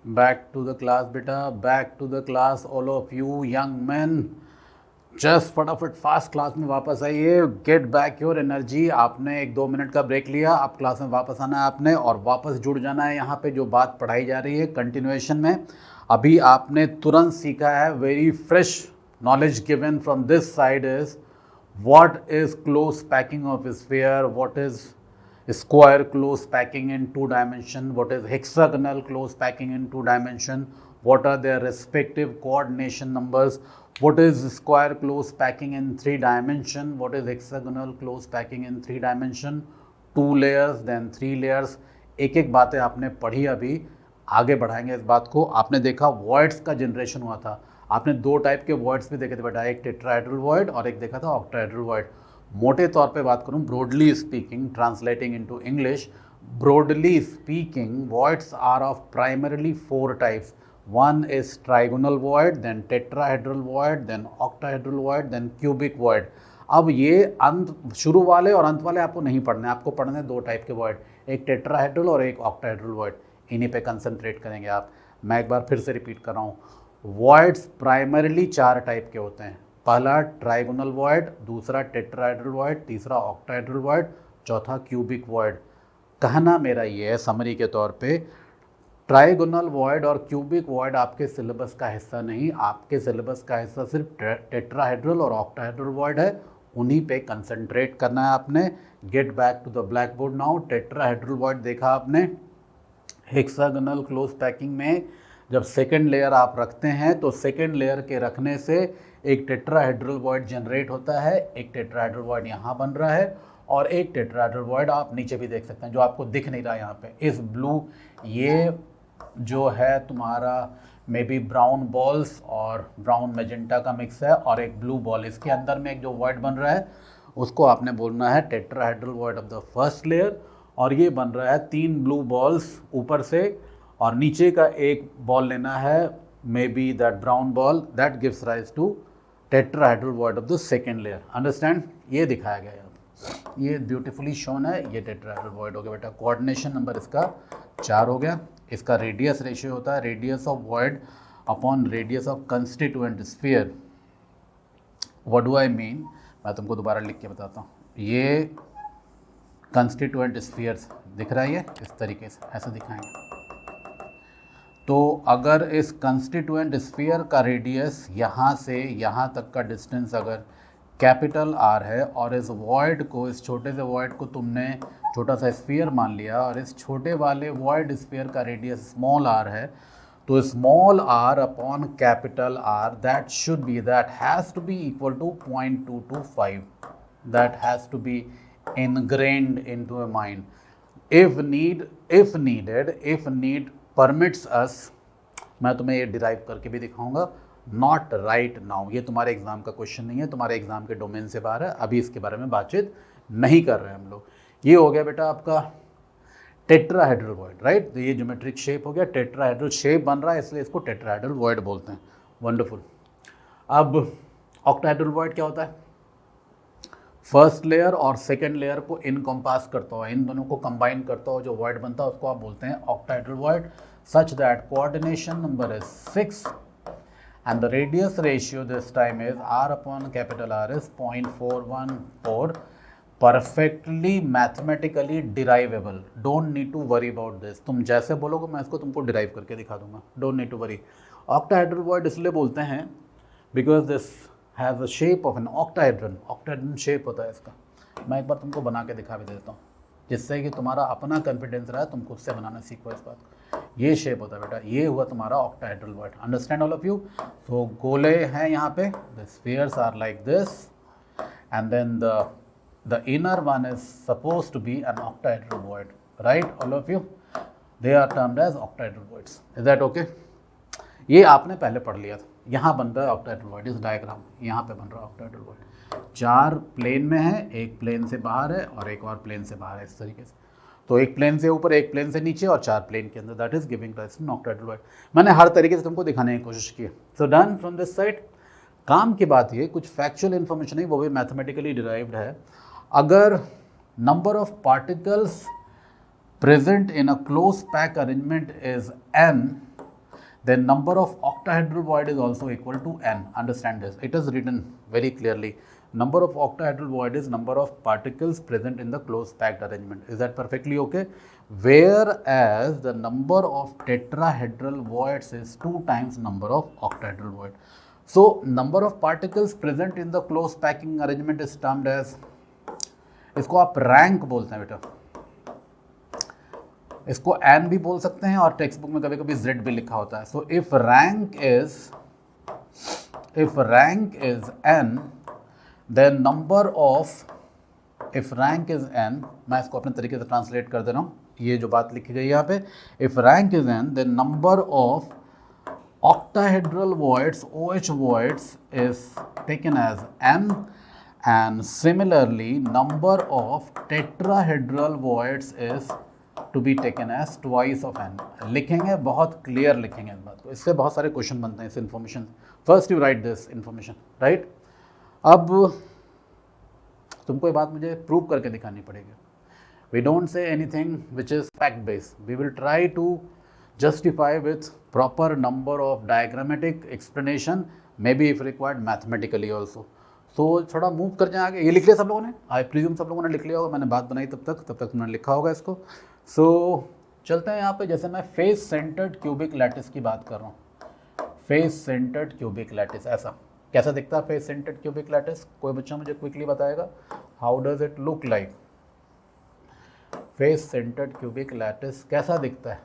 Back to the class बेटा, back to the class all of you young man. Just फटाफट fast class में वापस आइए, get back your energy. आपने 1-2 minute का ब्रेक लिया, अब क्लास में वापस आना है आपने और वापस जुड़ जाना है यहाँ पे जो बात पढ़ाई जा रही है कंटिन्यूएशन में। अभी आपने तुरंत सीखा है, very fresh knowledge given from this side is what is close packing of sphere, what is square close packing in 2 dimension, what is hexagonal close packing in 2 dimension, what are their respective coordination numbers, what is square close packing in 3 dimension, what is hexagonal close packing in 3 dimension, 2 layers then 3 layers। एक एक बातें आपने पढ़ी, अभी आगे बढ़ाएंगे इस बात को। आपने देखा वॉइड्स का जनरेशन हुआ था, आपने 2 टाइप के वॉइड्स भी देखे थे बेटा, एक टेट्राहेड्रल वॉइड और एक देखा था ऑक्टाहेड्रल वॉइड। मोटे तौर पे बात करूं, broadly speaking, translating into English, broadly speaking voids are of primarily 4 types. One is trigonal void, then tetrahedral void, then octahedral void, then cubic void. अब ये अंत शुरू वाले और अंत वाले आपको नहीं पढ़ने, आपको पढ़ने हैं 2 टाइप के वॉइड, एक टेट्राहेड्रल और एक ऑक्टाहेड्रल वॉइड। इन्हीं पे कंसंट्रेट करेंगे आप। मैं एक बार फिर से रिपीट कर रहा हूँ, वॉइड्स प्राइमरीली 4 टाइप के होते हैं। पहला ट्राइगोनल वॉइड, दूसरा टेट्राहेड्रल वॉइड, तीसरा ऑक्टाहेड्रल वॉइड, चौथा क्यूबिक वॉइड। कहना मेरा ये है समरी के तौर पे, ट्राइगोनल वॉइड और क्यूबिक वॉइड आपके सिलेबस का हिस्सा नहीं, आपके सिलेबस का हिस्सा सिर्फ टेट्राहेड्रल और ऑक्टाहेड्रल वॉइड है, उन्हीं पे कंसंट्रेट करना है आपने। Get back to the black board now. Tetrahedral void देखा आपने, हेक्सागोनल क्लोज पैकिंग में जब सेकेंड लेयर आप रखते हैं तो सेकेंड लेयर के रखने से एक टेट्राहेड्रल वॉइड जनरेट होता है, एक टेट्राहेड्रल वॉइड यहाँ बन रहा है और एक टेट्राहेड्रल वॉइड आप नीचे भी देख सकते हैं जो आपको दिख नहीं रहा यहाँ पे, इस ब्लू, ये जो है तुम्हारा मे बी ब्राउन बॉल्स और ब्राउन मेजेंटा का मिक्स है और एक ब्लू बॉल, इसके अंदर में एक जो वॉइड बन रहा है उसको आपने बोलना है tetrahedral void of the first layer. और ये बन रहा है 3 ब्लू बॉल्स ऊपर से और नीचे का एक बॉल लेना है, maybe that brown ball, that gives rise to tetrahedral void of the second layer. Understand? ये दिखाया गया है, ये ब्यूटीफुली शोन है, ये टेट्राहेड्रल वॉइड हो गया बेटा। कोऑर्डिनेशन नंबर इसका 4 हो गया। इसका रेडियस रेशियो होता है radius of void upon radius of constituent sphere. What do I mean, मैं तुमको दोबारा लिख के बताता हूँ। ये कंस्टिट्यूएंट स्फीयर्स दिख रहा है, ये इस तरीके से ऐसा दिखाएंगे। तो अगर इस कंस्टिट्यूएंट स्फीयर का रेडियस यहाँ से यहाँ तक का डिस्टेंस अगर कैपिटल आर है और इस वॉइड को, इस छोटे से वॉइड को तुमने छोटा सा स्फीयर मान लिया और इस छोटे वाले वॉइड स्फीयर का रेडियस स्मॉल आर है, तो small r upon capital r that should be, that has to be equal to 0.225, that has to be ingrained into a mind. If need permits us, मैं तुम्हें ये derive करके भी दिखाऊंगा, not right now, ये तुम्हारे एग्जाम का question नहीं है, तुम्हारे एग्जाम के डोमेन से बाहर है, अभी इसके बारे में बातचीत नहीं कर रहे हैं हम लोग। ये हो गया बेटा आपका टेट्राहेड्रल वॉइड, राइट? तो ये ज्योमेट्रिक शेप हो गया, टेट्राहेड्रल शेप बन रहा है इसलिए इसको टेट्राहेड्रल वॉइड बोलते हैं। वंडरफुल। अब ऑक्टाहेड्रल वॉइड क्या होता है? फर्स्ट लेयर और सेकेंड लेयर को इनकम्पास करता हो, इन दोनों को कंबाइन करता हो जो वॉइड बनता है उसको आप बोलते हैं octahedral void, such that coordination number is 6 and the radius ratio this time is r upon capital R is 0.414, perfectly mathematically derivable, don't need to worry about this. तुम जैसे बोलोगे मैं इसको तुमको डिराइव करके दिखा दूंगा, don't need to worry. Octahedral void इसलिए बोलते हैं because this has the shape of an octahedron, octahedron shape होता है इसका। मैं एक बार तुमको बना के दिखा भी देता हूँ जिससे कि तुम्हारा अपना कॉन्फिडेंस रहा, तुम खुद से बनाना सीखो इस बात को। ये शेप होता है बेटा, ये हुआ तुम्हारा octahedral void. Understand all of you? तो गोले हैं यहाँ पे, the spheres are like this and then the inner one is suppose to be an octahedral void, right all of you? They are termed as octahedral voids. Is that okay? ये आपने पहले पढ़ लिया था। यहाँ बन रहा है ऑक्टाहेड्रल वॉइड, इस डायग्राम यहाँ पे बन रहा है ऑक्टाहेड्रल वॉइड। 4 प्लेन में है, एक प्लेन से बाहर है और एक और प्लेन से बाहर है, इस तरीके से। तो एक प्लेन से ऊपर, एक प्लेन से नीचे और 4 प्लेन के अंदर, that is giving rise to octahedral void. मैंने हर तरीके से तुमको दिखाने की कोशिश की है। So done from this side. काम की बात ये, कुछ फैक्चुअल इन्फॉर्मेशन है वो भी मैथमेटिकली डिराइव्ड है। अगर number of particles present in a close pack arrangement is n, then number of octahedral void is also equal to n. Understand this, it is written very clearly. Number of octahedral void is number of particles present in the close packed arrangement. Is that perfectly okay? Whereas the number of tetrahedral voids is 2 times number of octahedral void. So number of particles present in the close packing arrangement is termed as, इसको आप rank बोलते हैं बेटा, इसको N भी बोल सकते हैं और टेक्स्ट बुक में कभी कभी जेड भी लिखा होता है. So if rank is n, then number of, if rank is n, मैं इसको अपने तरीके से ट्रांसलेट कर दे रहा हूँ, ये जो बात लिखी गई है यहाँ पे, if rank is n then number of octahedral voids, OH voids is taken as n, and similarly number of tetrahedral voids is to be taken as twice of n. लिखेंगे, बहुत क्लियर लिखेंगे इस बात को, इससे बहुत सारे क्वेश्चन बनते हैं इस information. First you write this information, right. अब तुमको ये बात मुझे प्रूव करके दिखानी पड़ेगी. We don't say anything which is fact based, we will try to justify with proper number of diagrammatic explanation, maybe if required mathematically also. So थोड़ा move कर जाए आगे. ये लिख लिया सब लोगों ने, आई प्रीज्यूम सब लोगों ने लिख लिया होगा, मैंने बात बनाई तब तक तुमने लिखा होगा इसको. सो चलते हैं यहाँ पे. जैसे मैं फेस सेंटर्ड क्यूबिक लैटिस की बात कर रहा हूँ, फेस सेंटर्ड क्यूबिक लैटिस ऐसा कैसा दिखता है? फेस सेंटर्ड क्यूबिक लैटिस कोई बच्चा मुझे क्विकली बताएगा, how does it look like? Face centred cubic lattice कैसा दिखता है?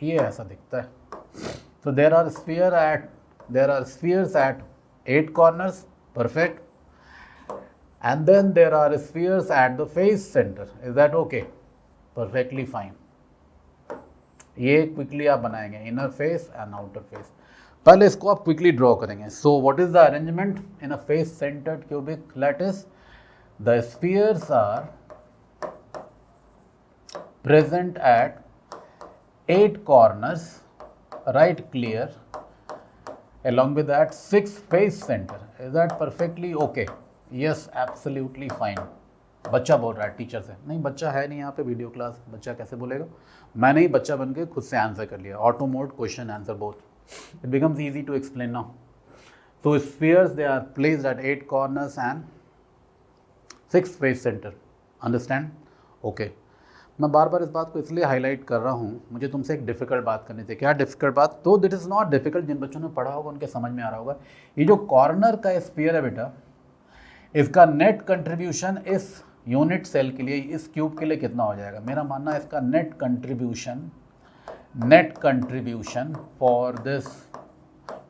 ये ऐसा दिखता है. So there are spheres at 8 corners, perfect, and then there are spheres at the face center. Is that okay? Perfectly fine. ये quickly आप बनाएंगे, inner face and outer face. पहले इसको आप क्विकली ड्रॉ करेंगे. So what is the arrangement in a face centred cubic lattice? The spheres are present at 8 corners, right, clear, along with that 6 face center. Is that perfectly okay? Yes, absolutely fine. बच्चा बोल रहा है teacher से, नहीं बच्चा है नहीं यहाँ पे वीडियो क्लास, बच्चा कैसे बोलेगा? मैंने ही बच्चा बन के खुद से आंसर कर लिया, auto mode question answer both. It becomes easy to explain now. So spheres, they are placed at 8 corners and 6 face center. Understand? Okay. मैं बार बार इस बात को इसलिए हाईलाइट कर रहा हूँ, मुझे तुमसे एक डिफ़िकल्ट बात करनी थी. क्या डिफ़िकल्ट बात? तो दिट इज़ नॉट डिफ़िकल्ट, जिन बच्चों ने पढ़ा होगा उनके समझ में आ रहा होगा. ये जो कॉर्नर का स्फीयर है बेटा, इसका नेट कंट्रीब्यूशन इस यूनिट सेल के लिए, इस क्यूब के लिए कितना हो जाएगा? मेरा मानना है इसका net contribution for this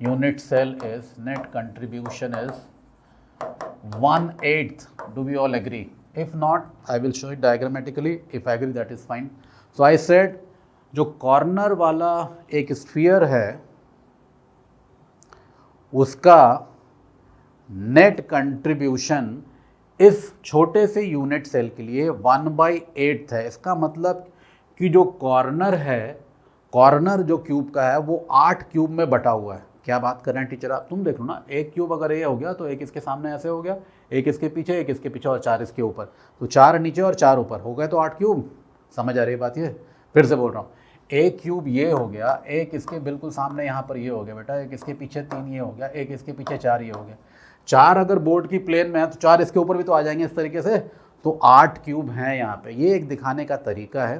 unit cell is, net contribution is 1/8. Do we all agree? If not, I will show it diagrammatically. If I agree, that is fine. So I said, जो कॉर्नर वाला एक sphere है, उसका net contribution इस छोटे से unit cell के लिए 1/8 है. इसका मतलब कि जो कॉर्नर है, कॉर्नर जो क्यूब का है वो 8 क्यूब में बटा हुआ है. क्या बात कर रहे हैं टीचर आप? तुम देख लो ना, एक क्यूब अगर ये हो गया तो एक इसके सामने ऐसे हो गया, एक इसके पीछे, एक इसके पीछे और 4 इसके ऊपर, तो 4 नीचे और 4 ऊपर हो गए तो 8 क्यूब. समझ आ रही है बात? ये फिर से बोल रहा हूँ, एक क्यूब ये हो गया, एक इसके बिल्कुल सामने यहाँ पर ये हो गया बेटा, एक इसके पीछे 3 ये हो गया, एक इसके पीछे 4 ये हो गया. 4 अगर बोर्ड की प्लेन में है तो 4 इसके ऊपर भी तो आ जाएंगे इस तरीके से, तो 8 क्यूब हैं यहाँ पे. ये एक दिखाने का तरीका है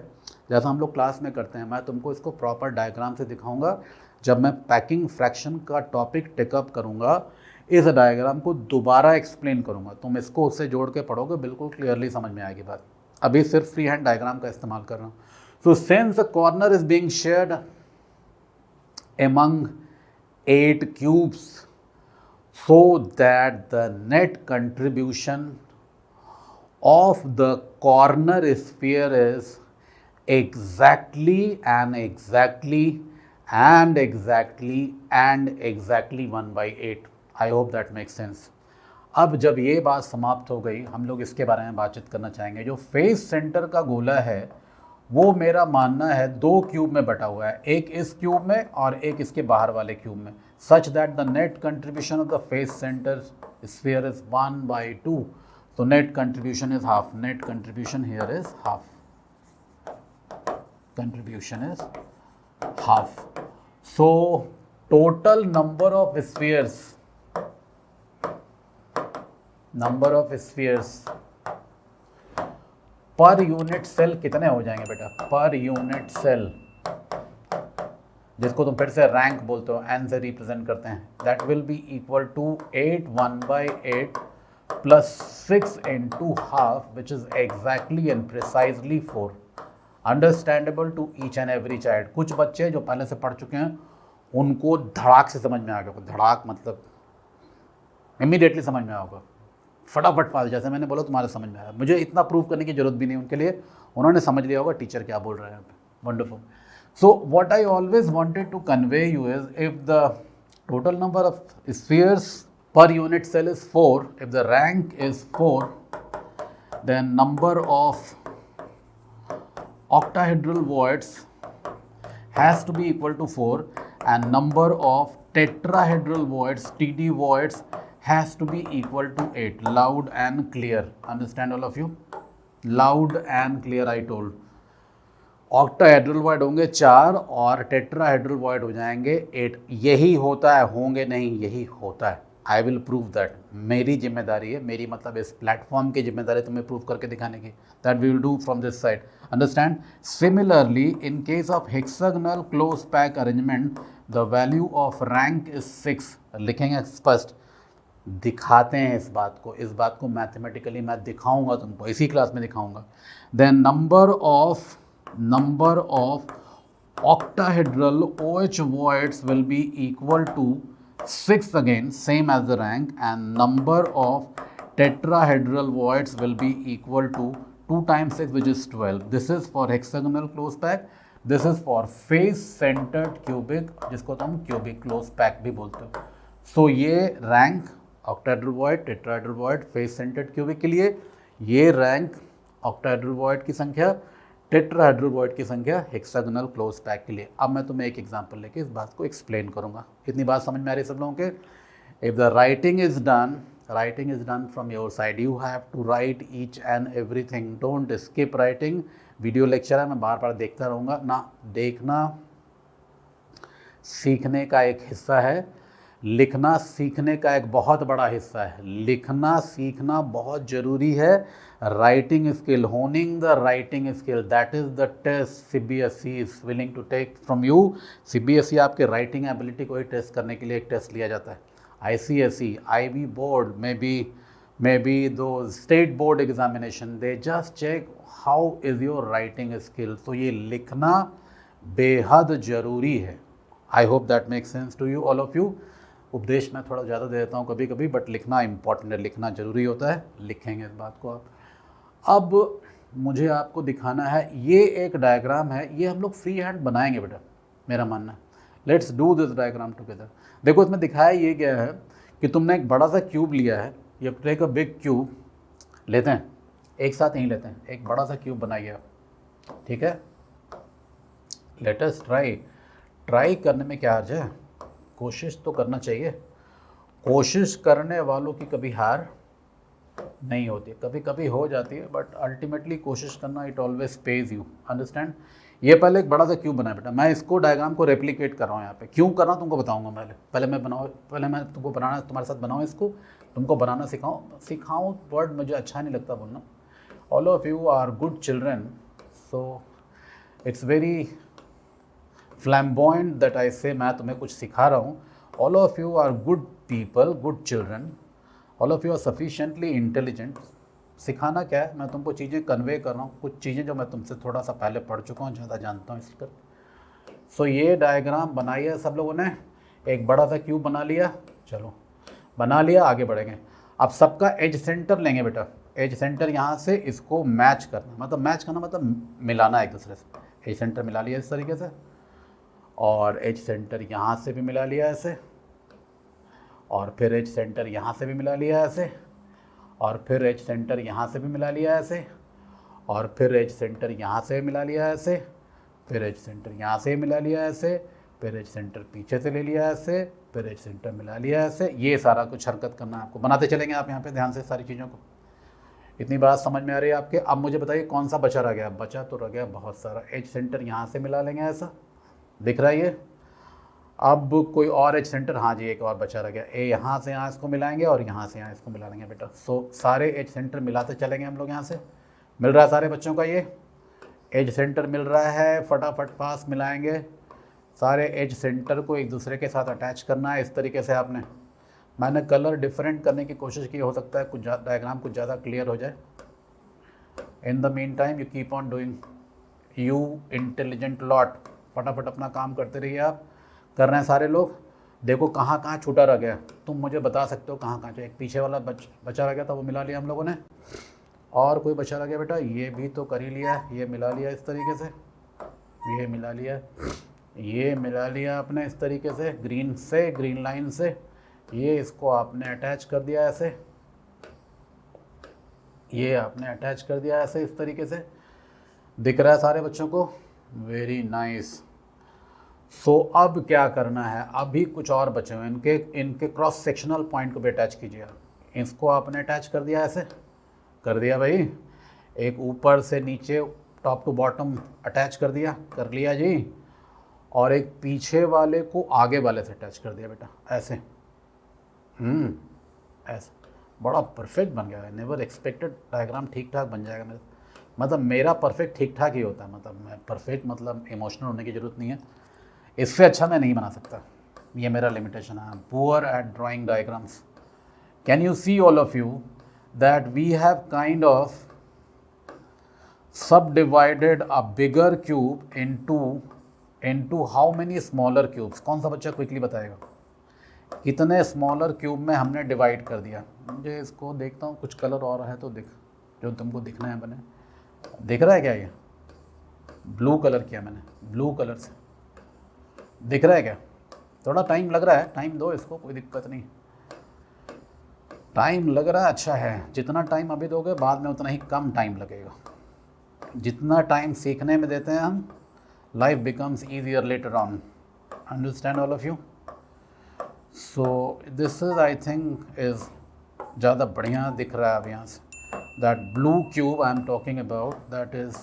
जैसा हम लोग क्लास में करते हैं. मैं तुमको इसको प्रॉपर डायग्राम से दिखाऊंगा जब मैं पैकिंग फ्रैक्शन का टॉपिक टेकअप करूंगा. इस डायग्राम को दोबारा एक्सप्लेन करूंगा, तुम इसको उससे जोड़ के पढ़ोगे, बिल्कुल क्लियरली समझ में आएगी बात. अभी सिर्फ फ्री हैंड डायग्राम का इस्तेमाल कर रहा हूँ. So since the corner is being shared among 8 cubes, so that the net contribution of the corner sphere is exactly 1/8. I hope that makes sense. अब जब ये बात समाप्त हो गई, हम लोग इसके बारे में बातचीत करना चाहेंगे. जो फेस सेंटर का गोला है वो मेरा मानना है 2 क्यूब में बटा हुआ है, एक इस क्यूब में और एक इसके बाहर वाले क्यूब में, such that the net contribution of the face center sphere is 1/2. So net contribution is half. Net contribution here is half. Contribution is half. So total number of spheres पर unit cell कितने हो जाएंगे बेटा? पर unit cell, जिसको तुम फिर से रैंक बोलते हो, एन से रिप्रेजेंट करते हैं, that will be equal to 8 1/8 plus 6 into half, which is exactly and precisely 4. Understandable to each and every child. कुछ बच्चे जो पहले से पढ़ चुके हैं उनको धड़ाक से समझ में आ गया. धड़ाक मतलब इमीडिएटली समझ में आओगे, फटाफट पास. जैसे मैंने बोला तुम्हारे समझ में आया, मुझे इतना प्रूव करने की जरूरत भी नहीं उनके लिए, उन्होंने समझ लिया होगा टीचर क्या बोल रहे हैं. Wonderful. So what I always wanted to convey you is, if the total number of spheres per unit cell is 4, if the rank is 4, then number of octahedral voids has to be equal to 4 and number of tetrahedral voids, TD voids, has to be equal to 8. Loud and clear. Understand all of you? Loud and clear I told. Octahedral void होंगे 4 और tetrahedral void हो जाएंगे 8. यही होता है, होंगे नहीं, यही होता है. I will prove that. मेरी जिम्मेदारी है, मेरी मतलब इस प्लेटफॉर्म की जिम्मेदारी तुम्हें प्रूव करके दिखाने की. That we will do from this side. Understand. Similarly in case of hexagonal close pack arrangement the value of rank is 6. लिखेंगे स्पष्ट, दिखाते हैं इस बात को मैथमेटिकली मैं दिखाऊंगा तुमको, इसी क्लास में दिखाऊंगा. Then number of octahedral OH voids will be equal to 6 again, same as the rank, and number of tetrahedral voids will be equal to 2 times 6, which is 12. This is for hexagonal close pack. This is for face centered cubic, जिसको तुम cubic close pack भी बोलते हो. So ये rank octahedral void, tetrahedral void, face centered cubic के लिए, ये rank octahedral void की संख्या, टेट्राहेड्रल वॉइड की संख्या हेक्सागोनल क्लोज पैक के लिए. अब मैं तुम्हें एक एग्जांपल लेके इस बात को एक्सप्लेन करूंगा. इतनी बात समझ में आ रही है सब लोगों के? If the writing is done from your side, you have to write each and everything. Don't skip writing. Video lecture है, मैं बार बार देखता रहूँगा ना. देखना सीखने का एक हिस्सा है, लिखना सीखने का एक बहुत बड़ा हिस्सा है. लिखना सीखना बहुत ज़रूरी है. Writing skill, honing the writing skill, that is the test CBSE is willing to take from you. CBSE आपके राइटिंग एबिलिटी को ही टेस्ट करने के लिए एक टेस्ट लिया जाता है. ICSE, IB board maybe दो state board examination, they just check how is your writing skill. तो ये लिखना बेहद ज़रूरी है. I hope that make sense to you all of you. उपदेश मैं थोड़ा ज़्यादा दे देता हूँ कभी कभी, बट लिखना इंपॉर्टेंट है, लिखना ज़रूरी होता है. लिखेंगे इस बात को आप. अब मुझे आपको दिखाना है, ये एक डायग्राम है, ये हम लोग फ्री हैंड बनाएंगे बेटा, मेरा मानना है. Let's do this diagram together. देखो इसमें दिखाया ये गया है कि तुमने एक बड़ा सा क्यूब लिया है. ये टेक अ बिग क्यूब, लेते हैं एक साथ यहीं लेते हैं, एक बड़ा सा क्यूब बनाइए. ठीक है, लेट अस ट्राई करने में क्या हर्ज है, कोशिश तो करना चाहिए. कोशिश करने वालों की कभी हार नहीं होती. कभी कभी हो जाती है, बट अल्टीमेटली कोशिश करना, it always page you. Understand. ये पहले एक बड़ा सा क्यूब बनाया बेटा. मैं इसको डायग्राम को रेप्लिकेट कर रहा हूँ यहाँ पे. क्यों कर रहा हूँ तुमको बताऊँगा. पहले मैं तुमको बनाना, तुम्हारे साथ बनाऊँ इसको, तुमको बनाना सिखाऊँ वर्ड मुझे अच्छा नहीं लगता बोलना. All of you are good children, so it's very flamboyant that I say मैं तुम्हें कुछ सिखा रहा हूँ. All of you are good people, good children. All of you are sufficiently intelligent. सिखाना क्या है, मैं तुमको चीज़ें कन्वे कर रहा हूँ, कुछ चीज़ें जो मैं तुमसे थोड़ा सा पहले पढ़ चुका हूँ, ज़्यादा जानता हूँ इसलिए. सो ये डायग्राम बनाइए सब लोगों ने. एक बड़ा सा क्यूब बना लिया, चलो बना लिया, आगे बढ़ेंगे. अब सबका एज सेंटर लेंगे बेटा. एज सेंटर यहाँ से इसको मैच करना, मतलब मैच करना मतलब मिलाना एक दूसरे से. एज सेंटर मिला लिया इस तरीके से, और एज सेंटर यहाँ से भी मिला लिया ऐसे, और फिर एज सेंटर यहाँ से भी मिला लिया ऐसे, और फिर एज सेंटर यहाँ से भी मिला लिया ऐसे, और फिर एज सेंटर यहाँ से मिला लिया ऐसे, फिर एज सेंटर यहाँ से मिला लिया ऐसे, फिर एज सेंटर पीछे से ले लिया ऐसे, फिर एज सेंटर मिला लिया ऐसे. ये सारा कुछ हरकत करना है आपको. बनाते चलेंगे आप यहाँ पे ध्यान से सारी चीज़ों को. इतनी बात समझ में आ रही है आपके? अब मुझे बताइए कौन सा बचा रह गया. बचा तो रह गया बहुत सारा. एज सेंटर यहाँ से मिला लेंगे ऐसा, दिख रहा है ये। अब कोई और एज सेंटर, हाँ जी एक और बचा रह गया, ए यहाँ से यहाँ इसको मिलाएंगे और यहाँ से यहाँ इसको मिला लेंगे बेटा। सो सारे एज सेंटर मिलाते चलेंगे हम लोग। यहाँ से मिल रहा है सारे बच्चों का, ये एज सेंटर मिल रहा है, फटाफट पास मिलाएंगे। सारे एज सेंटर को एक दूसरे के साथ अटैच करना है इस तरीके से। आपने, मैंने कलर डिफरेंट करने की कोशिश की, हो सकता है कुछ डायग्राम कुछ ज़्यादा क्लियर हो जाए। In the mean time you keep on doing, you intelligent lot, फटाफट अपना काम करते रहिए आप। कर रहे हैं सारे लोग। देखो कहाँ कहाँ छूटा रह गया, तुम मुझे बता सकते हो कहाँ कहाँ। एक पीछे वाला बचा रह गया था, वो मिला लिया हम लोगों ने। और कोई बचा रह गया बेटा, ये भी तो कर ही लिया, ये मिला लिया इस तरीके से, ये मिला लिया, ये मिला लिया आपने इस तरीके से, ग्रीन से, ग्रीन लाइन से। ये इसको आपने अटैच कर दिया ऐसे, ये आपने अटैच कर दिया ऐसे इस तरीके से। दिख रहा है सारे बच्चों को? Very nice. सो अब क्या करना है, अभी कुछ और बचे हुए, इनके क्रॉस सेक्शनल पॉइंट को भी अटैच कीजिए। इसको आपने अटैच कर दिया ऐसे, कर दिया भाई। एक ऊपर से नीचे, टॉप टू बॉटम अटैच कर दिया, कर लिया जी। और एक पीछे वाले को आगे वाले से अटैच कर दिया बेटा, ऐसे। ऐसे बड़ा परफेक्ट बन गया है। नेवर एक्सपेक्टेड डायग्राम ठीक ठाक बन जाएगा मेरा। मतलब मेरा परफेक्ट ठीक ठाक ही होता है, मतलब मैं परफेक्ट, मतलब इमोशनल होने की ज़रूरत नहीं है। इससे अच्छा मैं नहीं बना सकता, ये मेरा लिमिटेशन है। Poor at drawing diagrams. Can you see all of you that we have kind of subdivided a bigger cube into how many smaller cubes? कौन सा बच्चा क्विकली बताएगा कितने स्मॉलर क्यूब में हमने डिवाइड कर दिया? मुझे इसको देखता हूँ, कुछ कलर और है तो दिख, जो तुमको दिखना है बने। दिख रहा है क्या? ये ब्लू कलर किया मैंने, ब्लू कलर से दिख रहा है क्या? थोड़ा टाइम लग रहा है, टाइम दो इसको, कोई दिक्कत नहीं। टाइम लग रहा है, अच्छा है। जितना टाइम अभी दोगे बाद में उतना ही कम टाइम लगेगा। जितना टाइम सीखने में देते हैं हम, life becomes easier later on. Understand all of you? So this is, I think is ज़्यादा बढ़िया दिख रहा है अब यहाँ से। That blue cube I am talking about, that is,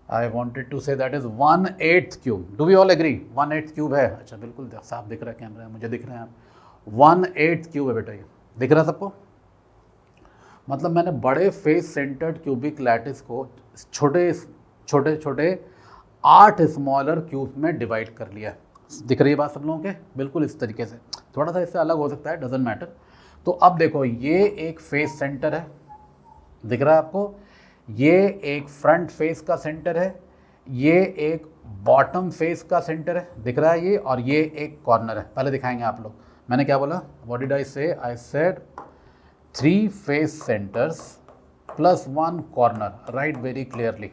I wanted to say that is 1/8 cube. Do we all agree? 1/8 cube है। अच्छा बिल्कुल साफ दिख रहा है कैमरा, मुझे दिख रहे हैं आप। 1/8 क्यूब है बेटा, ये दिख रहा है सबको? मतलब मैंने बड़े फेस सेंटर्ड क्यूबिक लैटिस को छोटे छोटे छोटे 8 स्मॉलर क्यूब में डिवाइड कर लिया। दिख रही है बात सब लोगों के? बिल्कुल इस तरीके से। थोड़ा सा इससे अलग हो सकता है, डजेंट मैटर। तो अब देखो, ये एक फेस सेंटर है, दिख रहा है आपको? ये एक फ्रंट फेस का सेंटर है, ये एक बॉटम फेस का सेंटर है, दिख रहा है ये, और ये एक कॉर्नर है। पहले दिखाएंगे आप लोग। मैंने क्या बोला? व्हाट डिड आई से? I said 3 face centres plus 1 corner, right? Very clearly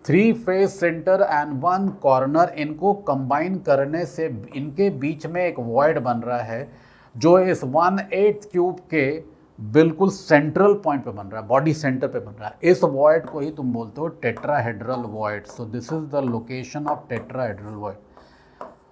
3 face centre and 1 corner, इनको कंबाइन करने से इनके बीच में एक वॉइड बन रहा है, जो इस 1/8 क्यूब के बिल्कुल सेंट्रल पॉइंट पे बन रहा है, बॉडी सेंटर पे बन रहा है। इस वॉइड को ही तुम बोलते हो tetrahedral void. So this is the location of tetrahedral void.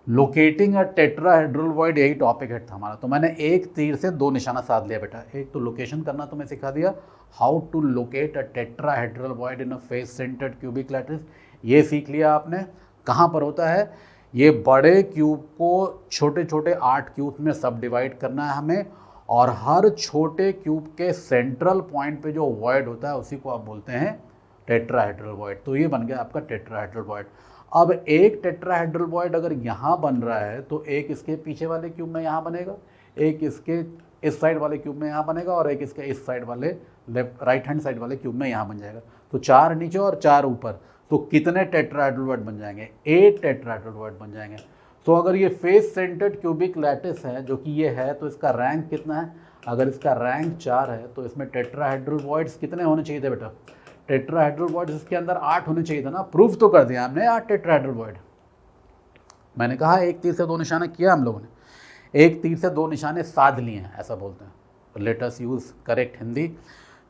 Locating a tetrahedral void, यही टॉपिक है था हमारा। तो मैंने एक तीर से 2 निशाना साध लिया बेटा। एक तो लोकेशन करना तुम्हें सिखा दिया, how to locate a tetrahedral void in a face centred cubic lattice, ये सीख लिया आपने। कहाँ पर होता है? ये बड़े क्यूब को छोटे छोटे 8 क्यूब में सब डिवाइड करना है हमें, और हर छोटे क्यूब के सेंट्रल पॉइंट पे जो वॉइड होता है उसी को आप बोलते हैं टेट्राहेड्रल वॉइड। तो ये बन गया आपका टेट्राहेड्रल वॉइड। अब एक टेट्राहेड्रल वॉइड अगर यहाँ बन रहा है तो एक इसके पीछे वाले क्यूब में यहाँ बनेगा, एक इसके इस साइड वाले क्यूब में यहाँ बनेगा, और एक इसके इस साइड वाले लेफ्ट राइट हैंड साइड वाले क्यूब में यहाँ बन जाएगा। तो 4 नीचे और 4 ऊपर। तो कितने टेट्राहेड्रल वॉइड बन जाएंगे? 8 टेट्राहेड्रल वॉइड बन जाएंगे। तो अगर ये फेस सेंटर्ड क्यूबिक लैटिस है, जो कि ये है, तो इसका रैंक कितना है? अगर इसका रैंक 4 है तो इसमें टेट्राहेड्रल वॉइड्स कितने होने चाहिए थे बेटा? टेट्राहेड्रल वॉइड्स इसके अंदर 8 होने चाहिए था ना। प्रूफ तो कर दिया हमने 8 टेट्राहेड्रल वॉइड। मैंने कहा एक तीर से 2 निशाने किया हम लोगों ने, एक तीर से 2 निशाने साध लिए हैं, ऐसा बोलते हैं। Let us use correct Hindi.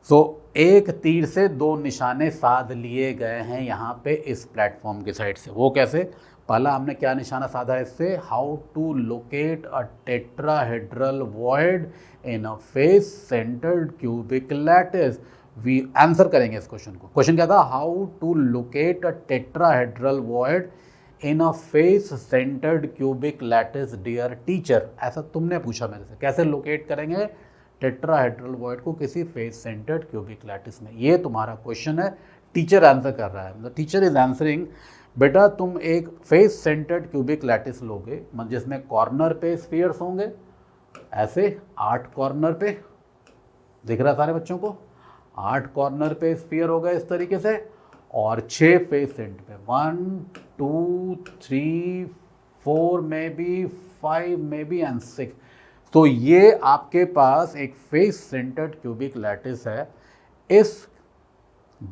So एक तीर से 2 निशाने साध लिए गए हैं यहाँ पे इस प्लेटफॉर्म की साइड से। वो कैसे? पहला हमने क्या निशाना साधा इससे? How to locate a tetrahedral void in a face centred cubic lattice. We answer करेंगे इस क्वेश्चन को। क्वेश्चन क्या था? How to locate a tetrahedral void in a face centred cubic lattice dear teacher, ऐसा तुमने पूछा मेरे से, कैसे लोकेट करेंगे टेट्राहेड्रल वॉइड को किसी फेस सेंटर्ड क्यूबिक लैटिस में, ये तुम्हारा क्वेश्चन है। टीचर आंसर कर रहा है, द टीचर इज आंसरिंग। बेटा तुम एक फेस सेंटर्ड क्यूबिक लैटिस लोगे जिसमें कॉर्नर पे स्फीयर्स होंगे, ऐसे 8 कॉर्नर पे, दिख रहा है सारे बच्चों को, 8 कॉर्नर पे स्फीयर होगा इस तरीके से, और 6 फेस सेंटर पे, 1 2 3 4 में भी 5 में भी एंड 6। तो ये आपके पास एक फेस सेंटर्ड क्यूबिक लैटिस है। इस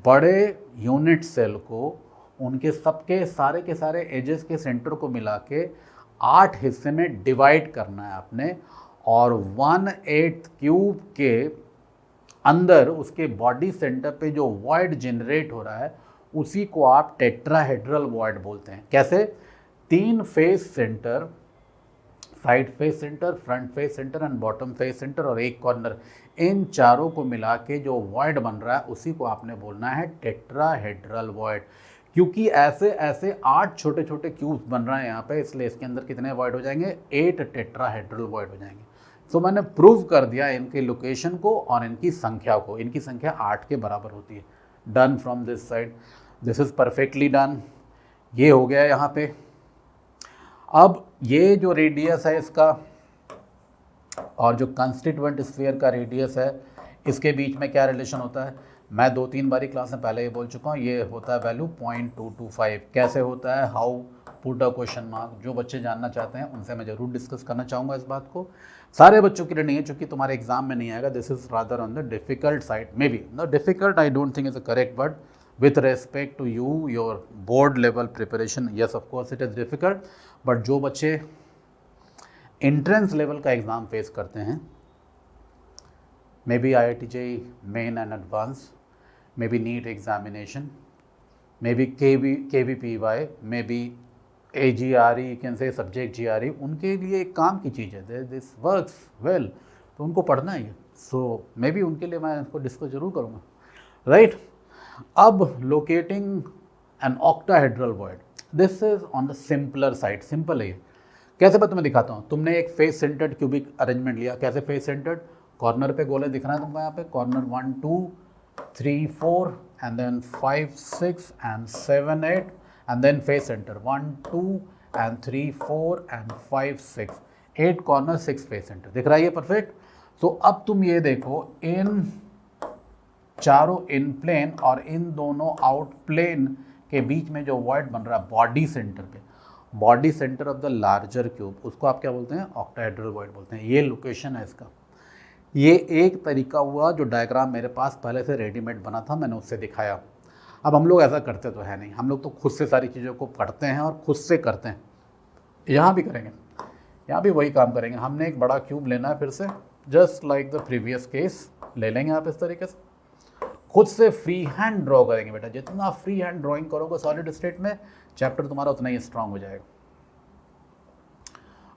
बड़े यूनिट सेल को उनके सबके सारे के सारे एजेस के सेंटर को मिला के 8 हिस्से में डिवाइड करना है आपने, और 1/8 क्यूब के अंदर उसके बॉडी सेंटर पे जो वॉइड जनरेट हो रहा है उसी को आप टेट्राहेड्रल वॉइड बोलते हैं। कैसे? 3 face centre, side face centre, front face centre and bottom face centre और एक कॉर्नर, इन चारों को मिला के जो वॉइड बन रहा है उसी को आपने बोलना है टेट्राहेड्रल वॉइड। क्योंकि ऐसे ऐसे 8 छोटे छोटे क्यूब्स बन रहे हैं यहाँ पे, इसलिए इसके अंदर कितने वॉइड हो जाएंगे? 8 टेट्राहेड्रल वॉइड हो जाएंगे। सो मैंने प्रूव कर दिया इनकी लोकेशन को और इनकी संख्या को, इनकी संख्या 8 के बराबर होती है। Done from this side, this is perfectly done. ये हो गया यहाँ पे। अब ये जो रेडियस है इसका और जो कंस्टिट्यूएंट स्फीयर का रेडियस है, इसके बीच में क्या रिलेशन होता है? मैं 2-3 बारी क्लास में पहले ये बोल चुका हूँ। ये होता है वैल्यू 0.225। कैसे होता है? How put a question mark. जो बच्चे जानना चाहते हैं उनसे मैं ज़रूर डिस्कस करना चाहूँगा इस बात को। सारे बच्चों के लिए नहीं है, चूँकि तुम्हारे एग्जाम में नहीं आएगा। This is rather on the difficult side, may be the difficult I don't think is a correct word with respect to you, your board level preparation. Yes, of course it is difficult, but जो बच्चे entrance level का exam face करते हैं, maybe IIT JEE main and advance, maybe NEET examination, maybe KVPY, maybe AGRE, you can say subject GRE, उनके लिए एक काम की चीज़ है, दिस वर्क्स वेल, तो उनको पढ़ना ही है। सो मे बी उनके लिए मैं इसको डिस्कस जरूर करूँगा, राइट? अब locating an octahedral void, this is on the simpler side. Simple है। कैसे मैं तुम्हें दिखाता हूँ। तुमने एक फेस सेंटर्ड क्यूबिक अरेंजमेंट लिया। कैसे फेस सेंटर्ड? कॉर्नर पे गोले दिख रहा है तुमको यहाँ पे, corner 1 2 3 4 and then 5 6 and 7 8 and then face centre 1 2 and 3 4 and 5 6, 8 corner 6 face centre, दिख रहा है ये परफेक्ट। तो अब तुम ये देखो, इन चारों इन प्लेन और इन दोनों आउट प्लेन के बीच में जो वॉइड बन रहा है बॉडी सेंटर पे, body centre of the larger cube, उसको आप क्या बोलते हैं? ऑक्टाहेड्रल वॉइड बोलते हैं। ये लोकेशन है इसका। ये एक तरीका हुआ जो डायग्राम मेरे पास पहले से रेडीमेड बना था, मैंने उससे दिखाया। अब हम लोग ऐसा करते तो है नहीं, हम लोग तो खुद से सारी चीज़ों को पढ़ते हैं और खुद से करते हैं। यहाँ भी करेंगे, यहाँ भी वही काम करेंगे। हमने एक बड़ा क्यूब लेना है, फिर से just like the previous case ले लेंगे आप इस तरीके से, खुद से फ्री हैंड ड्रॉ करेंगे। बेटा जितना फ्री हैंड ड्राइंग करोगे सॉलिड स्टेट में, चैप्टर तुम्हारा उतना ही स्ट्रांग हो जाएगा।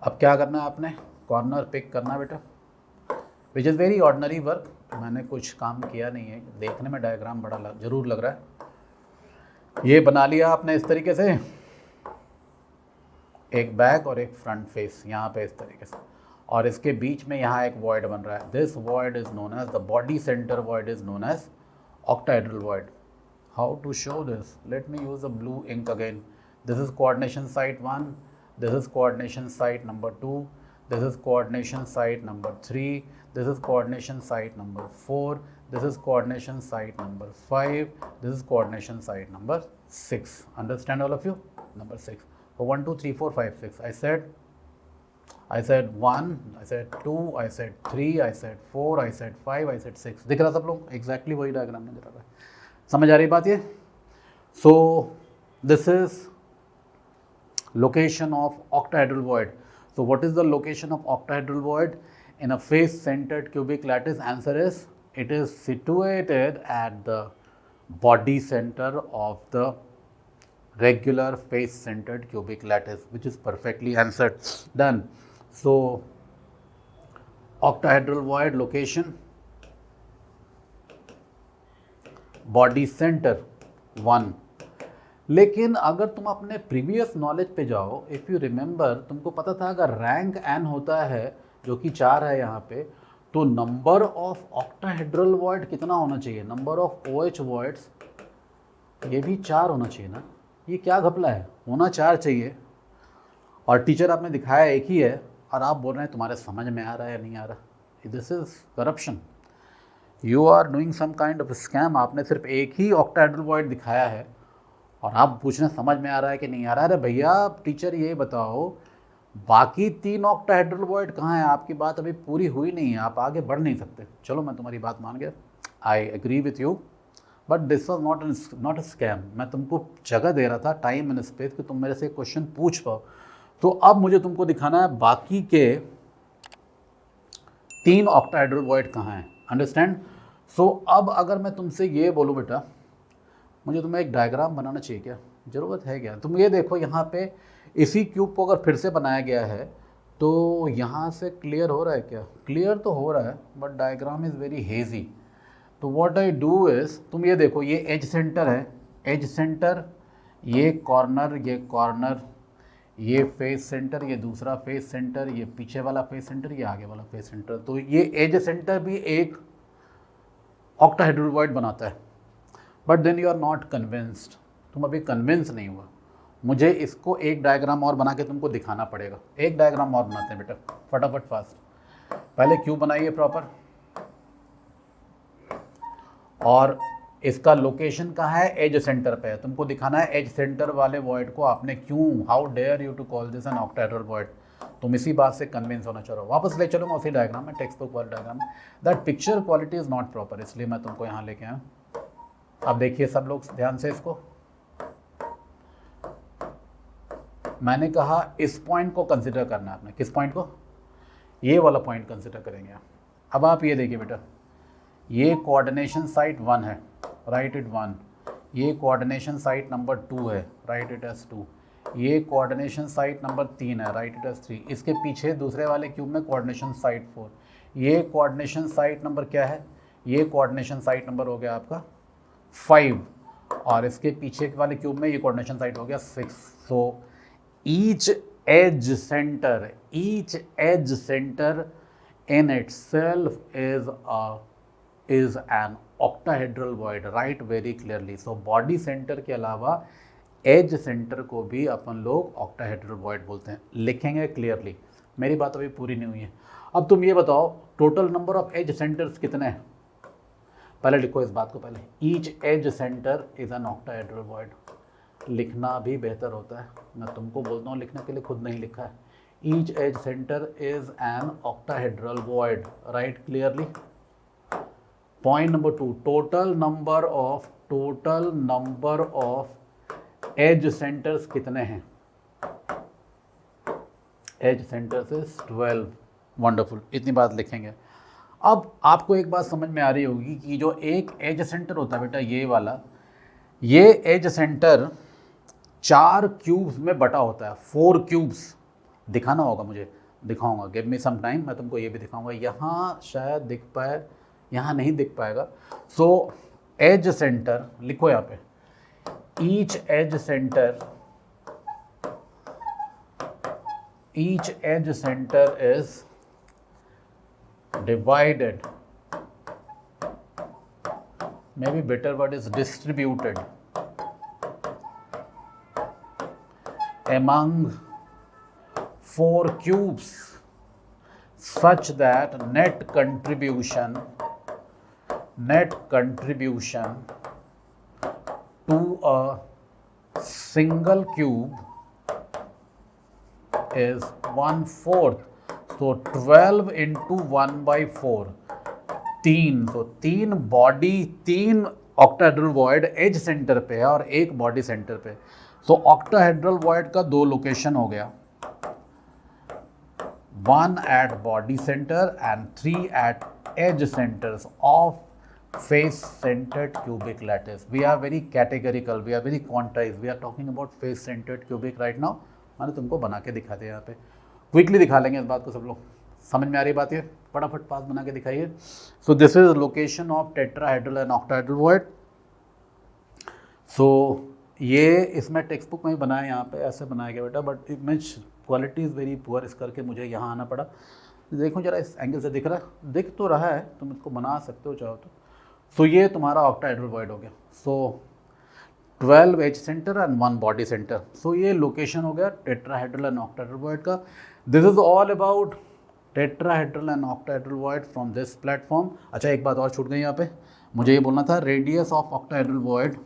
अब क्या करना है आपने? कॉर्नर पिक करना है बेटा, which is very ordinary work. मैंने कुछ काम किया नहीं है, देखने में डायग्राम बड़ा जरूर लग रहा है। ये बना लिया आपने इस तरीके से, एक बैक और एक फ्रंट फेस यहाँ पे इस तरीके से, और इसके बीच में यहाँ एक वॉइड बन रहा है। This void is known as the body centre void is known as octahedral void. How to show this? Let me use a blue ink again. This is coordination site 1, this is coordination site number 2, this is coordination site number 3, this is coordination site number 4, this is coordination site number 5, this is coordination site number 6. Understand all of you? Number 6. So 1 2 3 4 5 6. I said 1, I said 2, I said 3, I said 4, I said 5, I said 6. दिख रहा सब लोग? Exactly वही diagram नजर आ रहा है। समझ आ रही बात ये? सो this is location of octahedral void. So what is the location of octahedral void in a face centred cubic lattice? Answer is it is situated at the body centre of the regular face centered cubic lattice, which is perfectly answered. Done. So octahedral void location, body center 1, लेकिन अगर तुम अपने previous knowledge पे जाओ, if you remember, तुमको पता था अगर रैंक n होता है जो कि 4 है यहाँ पे, तो नंबर ऑफ ऑक्टाहेड्रल वॉइड कितना होना चाहिए, नंबर ऑफ OH वॉइड्स ये भी 4 होना चाहिए ना। ये क्या घपला है, होना 4 चाहिए और टीचर आपने दिखाया एक ही है और आप बोल रहे हैं तुम्हारे समझ में आ रहा है या नहीं आ रहा। This is corruption, you are doing some kind of scam. आपने सिर्फ एक ही ऑक्टाहेड्रल वॉइड दिखाया है और आप पूछना समझ में आ रहा है कि नहीं आ रहा है। अरे भैया टीचर ये बताओ बाकी 3 ऑक्टाहेड्रल वॉइड कहाँ है, आपकी बात अभी पूरी हुई नहीं है, आप आगे बढ़ नहीं सकते। चलो मैं तुम्हारी बात मान गया, I agree with you, but this was not a scam. मैं तुमको जगह दे रहा था, टाइम एंड स्पेस, कि तुम मेरे से क्वेश्चन पूछ पाओ। तो अब मुझे तुमको दिखाना है बाकी के 3 ऑक्टाहेड्रल वॉइड कहाँ हैं, अंडरस्टैंड। सो अब अगर मैं तुमसे ये बोलूँ बेटा, मुझे तुम्हें एक डायग्राम बनाना चाहिए क्या, ज़रूरत है क्या। तुम ये देखो यहाँ पे इसी क्यूब को अगर फिर से बनाया गया है तो यहाँ से क्लियर हो रहा है क्या, क्लियर तो हो रहा है but diagram is very hazy. तो व्हाट आई डू इज़, तुम ये देखो ये एज सेंटर है, एज सेंटर, ये कॉर्नर, ये फेस सेंटर, ये दूसरा फेस सेंटर, ये पीछे वाला फेस सेंटर, ये आगे वाला फेस सेंटर। तो ये एज सेंटर भी एक ऑक्टाहेड्रल वॉइड बनाता है। But then you are not convinced, तुम अभी कन्विंस नहीं हुआ। मुझे इसको एक डायग्राम और बना के तुमको दिखाना पड़ेगा। एक डायग्राम और बनाते हैं बेटा, फटाफट फास्ट। पहले क्यूब बनाइए प्रॉपर, और इसका लोकेशन कहाँ है, एज सेंटर पे है। तुमको दिखाना है एज सेंटर वाले वॉइड को आपने क्यों, how dare you to call this an octahedral void. तुम इसी बात से कन्विंस होना चाह रहे हो। वापस ले चलो मैं उसी डायग्राम में, टेक्स्ट बुक वाले डायग्राम में। That picture quality is not proper, इसलिए मैं तुमको यहाँ लेके आया। अब देखिए सब लोग ध्यान से इसको, मैंने कहा इस पॉइंट को कंसिडर करना है आपने। किस पॉइंट को, ये वाला पॉइंट कंसिडर करेंगे। अब आप ये देखिए बेटा, ये कोऑर्डिनेशन साइट 1 है, राइट इट 1। ये कोऑर्डिनेशन साइट नंबर 2 है, राइट इट एज 2। ये कोऑर्डिनेशन साइट नंबर 3 है, राइट इट एज 3। इसके पीछे दूसरे वाले क्यूब में कोऑर्डिनेशन साइट 4। ये कोऑर्डिनेशन साइट नंबर क्या है, ये कोऑर्डिनेशन साइट नंबर हो गया आपका 5, और इसके पीछे वाले क्यूब में ये कोऑर्डिनेशन साइट हो गया 6। सो each edge center in itself is an octahedral void, right, very clearly. So body center के अलावा एज सेंटर को भी अपन लोग ऑक्टाहेड्रल वॉइड बोलते हैं, लिखेंगे क्लियरली। मेरी बात अभी पूरी नहीं हुई है। अब तुम ये बताओ total number of edge centres कितने हैं, पहले लिखो इस बात को पहले। Each edge centre is an octahedral void. लिखना भी बेहतर होता है, मैं तुमको बोलता हूँ लिखने के लिए, खुद नहीं लिखा है। Each edge centre is an octahedral void, right clearly. Point number 2, total number of edge centres कितने हैं, एज सेंटर्स इज 12। वंडरफुल, इतनी बात लिखेंगे। अब आपको एक बात समझ में आ रही होगी कि जो एक एज सेंटर होता है बेटा, ये वाला, ये एज सेंटर 4 क्यूब्स में बटा होता है, 4 क्यूब्स। दिखाना होगा मुझे, दिखाऊंगा, गिव मी सम टाइम, मैं तुमको ये भी दिखाऊंगा। यहाँ शायद दिख पाए, यहाँ नहीं दिख पाएगा। सो एज सेंटर लिखो यहाँ पे, each edge centre is divided, maybe better word is distributed, among 4 cubes such that net contribution to a single cube is 1/4. तो 12 इंटू 1/4, 3। तो 3 body, 3 octahedral void edge centre पे है और 1 बॉडी सेंटर पे। तो ऑक्टाहेड्रल वॉइड का 2 location हो गया, 1 at body centre and 3 at edge centres of face centred cubic lattice. We are very categorical, we are very quantize, we are talking about face centred cubic right now. मैंने तुमको बना के दिखा दिया, यहाँ पे क्विकली दिखा लेंगे इस बात को। सब लोग समझ में आ रही बात है, फटाफट पास बना के दिखाइए। So this is location of tetrahedral and octahedral void. So ये इसमें टेक्स्ट बुक में ही बनाया, यहाँ पे ऐसे बनाया गया बेटा, but image quality is very poor, इस करके मुझे यहाँ आना पड़ा। देखो जरा इस एंगल से दिख रहा है, दिख तो रहा है, तुम इसको बना सकते हो चाहो तो। सो ये तुम्हारा ऑक्टाहेड्रल वॉइड हो गया। So 12 edge centre and 1 body centre. So ये लोकेशन हो गया टेट्राहेड्रल एंड ऑक्टाहेड्रल वॉइड का। This is all about tetrahedral and octahedral void from this platform. अच्छा एक बात और छूट गई यहाँ पे, मुझे ये बोलना था, radius of octahedral void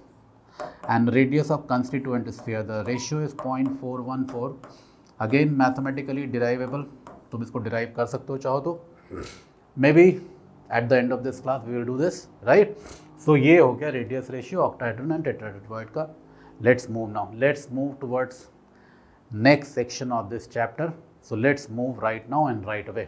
and radius of constituent sphere, the ratio is 0.414, again mathematically derivable, तुम इसको derive कर सकते हो चाहो तो, maybe at the end of this class we will do this, right? So ये हो गया radius ratio octahedron and tetrahedral void का। Let's move now, let's move towards next section of this chapter, so let's move right now and right away।